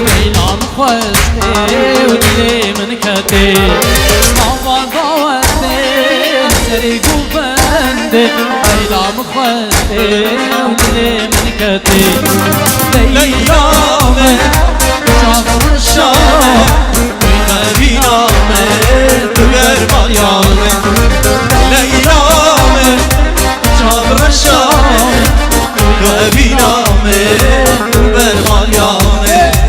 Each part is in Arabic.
ليلى مخوستي ودلي من كتي ماما ضوتي سريق وبندي ليلى مخوستي ودلي من كتي ليلى من شاطر الشام ويغبينا من تقرب يامن ليلى من شاطر الشام ويغبينا من تقرب يامن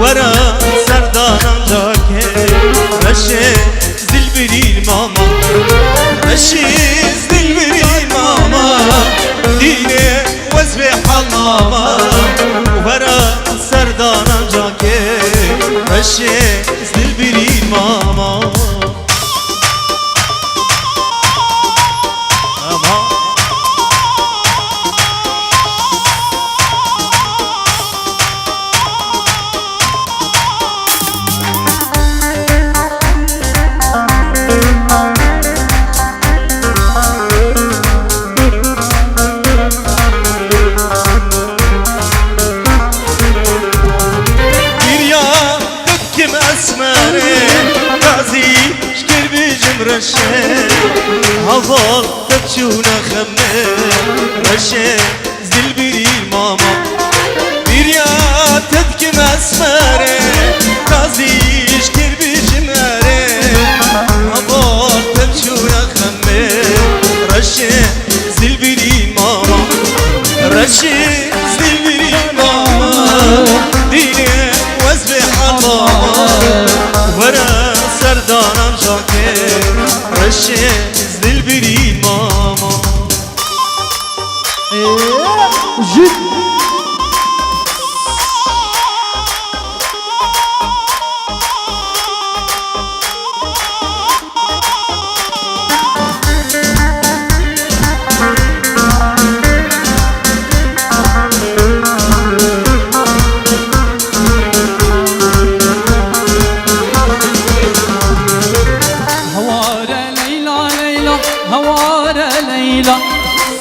ورا سردانم جاکه رشه زل برین ماما رشه زل برین ماما دینه وزب حال ماما ورا سردانم جاکه رشه زل برین ماما رشه هفال تبشونا خمه رشه زل بري ماما بيريا تبكي مسمره تازيش كربي جمره هفال تبشونا خمه رشه زل بري ماما رشه زل بري ماما ديني وزبي حال ورا سردانم جاكر رشه زل برين ماما جد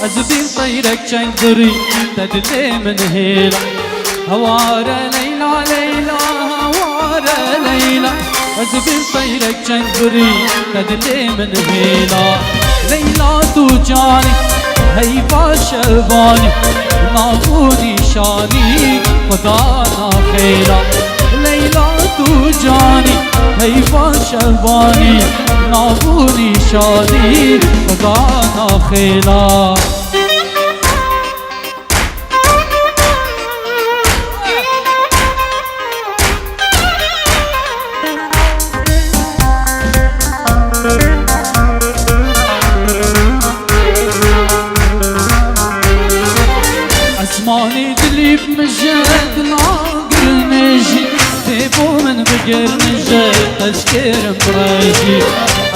أزبين طيرك شنقري تدلي من هيلا هوارة ليلى ليلى هوارة ليلى أزبين طيرك شنقري تدلي من هيلا ليلى توجاني هيفا شرباني نابوني شاني خدانا خيلا ليلى توجاني هيفا شرباني نابوني شاني خدانا خيلا اسماني دلي بمجد ناقر نجي تيبو من بقر نجد تذكر براجي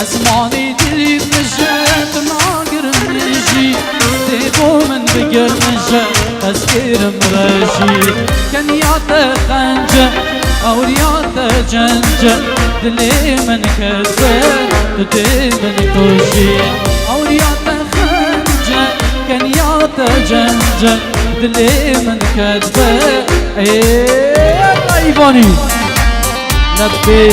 اسماني دلي بمجد ناقر نجي تيبو من بقر نجد تذكر براجي كان ياتا خنجة أو رياتا تجنجة دلي من كسر تدي من كوشي أوريا تخنجة كان يا تجنجة دلي من كسر ايه طيباني نبي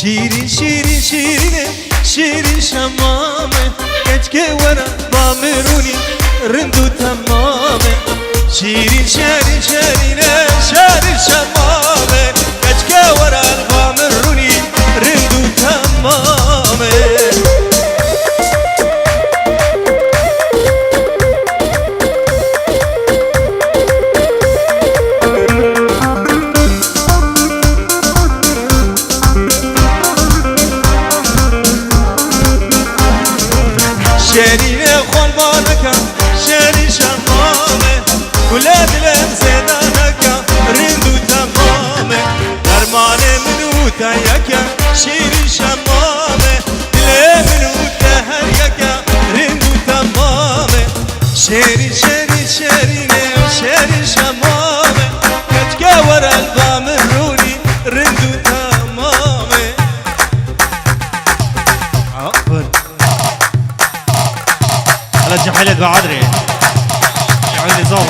شیرین شیرین شیرینه شیرین شمامه کچکه ورا بامرونی رندو تمامه شیرین شیرین شیرینه شیرین شمامه کچکه ورا بامرونی رندو تمامه شیرین خلبانکا شیرین شمامه گله دلم زدانکا رندو تمامه درمان منو تایکا شیرین شمامه دل منو تهر یکا رندو تمامه شیرین شیرین شیرینه شیرین شمامه کچکه ور البام رونی رندو تمامه عقبر على جحيلة بعدري يعني نظام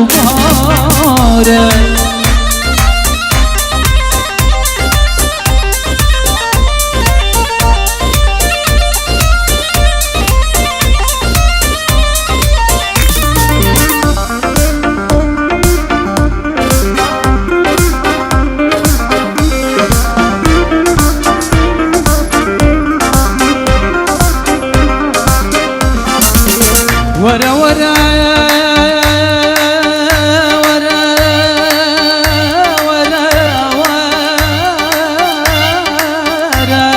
مبارك ورا ورا ورا ورا ورا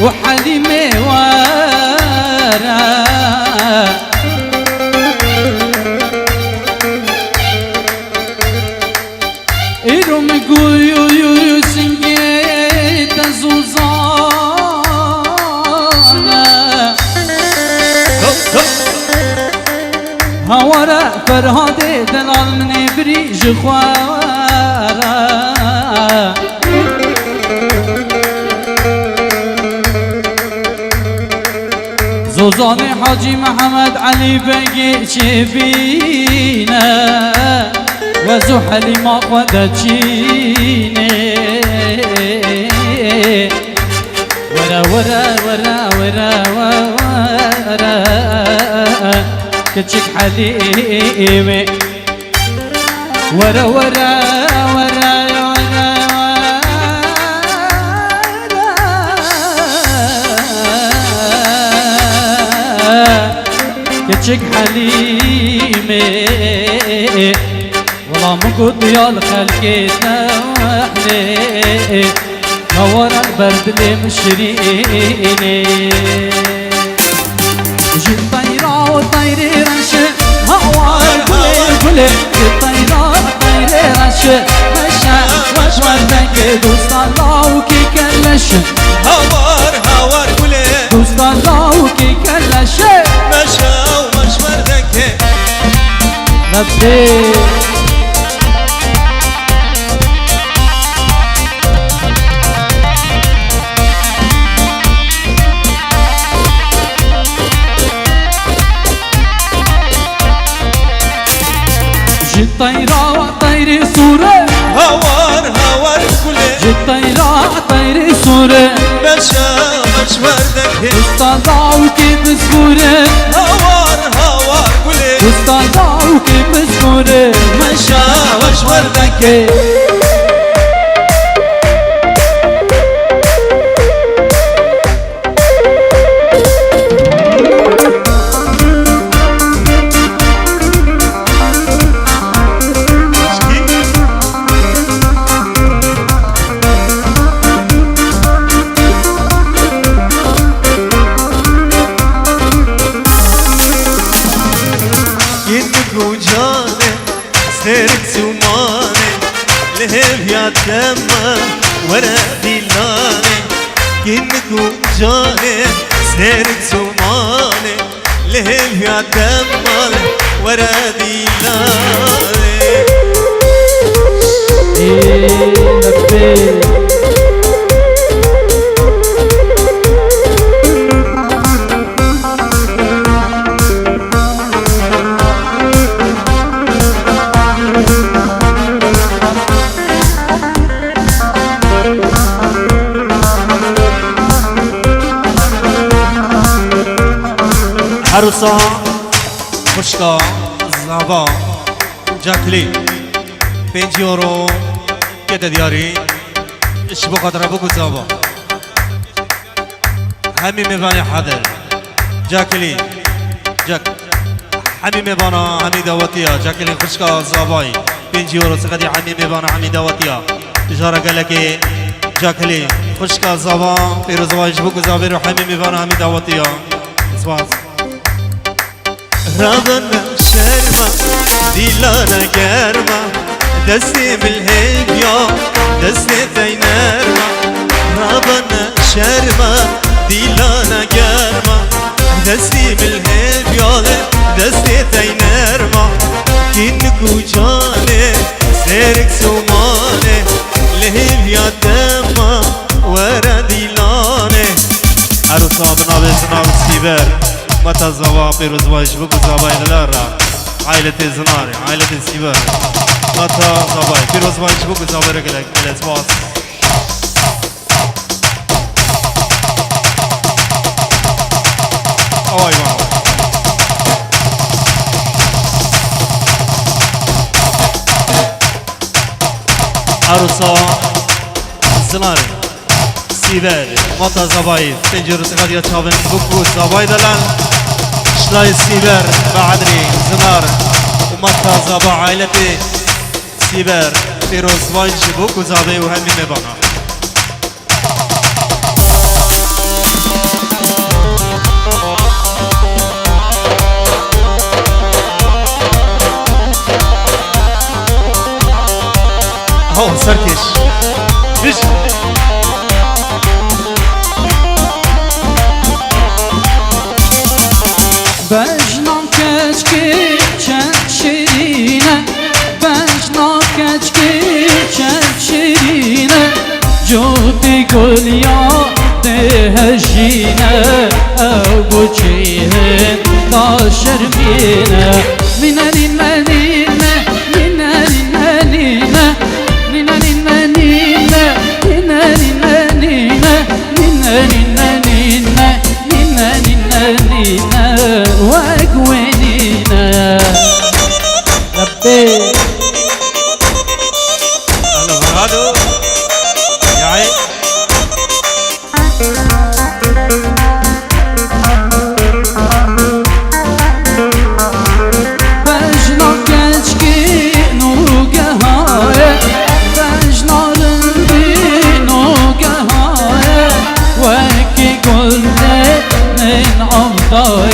وحليمي ورا إيرو مقويو يو سنجيت زوزانا هاورا فرهادي دلال مني بريج خوارا زوزاني حاجي محمد علي بقي شبينا وزو حليمة ودجيني ورا ورا ورا ورا ورا كتشك حليمي ورا ورا ورا ورا كتشك حليمي والله من قد يا الخلقيتنا وحلي نور البرد اللي مشريني جيت طيرة وطيري رشة هوار كلي كلي جيت طيرة وطيري رشة مشى وشوردك دوست الله وكي كلش هوار هوار كلي دوست الله وكي كلش مشى ومشوردك ربي جيت طيرة وطيري صورة هوار هوار كلي جيت طيرة وطيري صورة مشى ومشوردك أستاذة وكيف سكورة هوار هوار كلي أستاذة وكيف سكورة مشى وشوردك سيرك سماني لهب يا دمه ورا ديلاني كنك وجاني سيرك سماني لهب يا دمه ورا ديلاني عروسا خوشکا زابا جاکلی 5 یورو کده دیاری اش بقدر بگو زابا همین میبانی حاضر جاکلی جاک همین میبانا همین دواتیا جاکلی خوشکا زابای 5 یورو سقدی همین میبانا همین دواتیا اجاره گلکی جاکلی خوشکا زابا پیروز وایش بگو زابی رو همین میبانا همین دواتیا اسواس رابنا شرمة ديلانا كرمة دستي بالهيبيا دستي تينرمة رابنا شرمة ديلانا كرمة دستي بالهيبيا دستي تينرمة كنك وجاني سيرك سوماني لهيبيا دمة ورا ديلاني عروسا بنابي سناب ستيبر متى زوا بيروز وايش بوكو زاباي للارا عائلة زناري عائلة سيبر متى زاباي بيروز وايش بوكو زاباي رجلك الاسباس اوي ماما عروسا زناري سيبر متى زاباي تنجر سقادية تشافن بوكو زاباي دلان شلاي سيبر بعدري زنار ومتى زابا عائلتي سيبر فيروز وايش بوكو زاباي وهمي مبانا هو سركش فيش بجنام كشكي شرينة بجنام كشكي شرينة جودي قول يا تهجينة أبو جيهن طاشر بينا من المدينة من المدينة من المدينة من المدينة من المدينة نينا وقوينينا ربي اهلا وسهلا يا عين بجنا كشكي نوقة هاي بجنا لندي نوقة هاي وكي قلت من عمضاي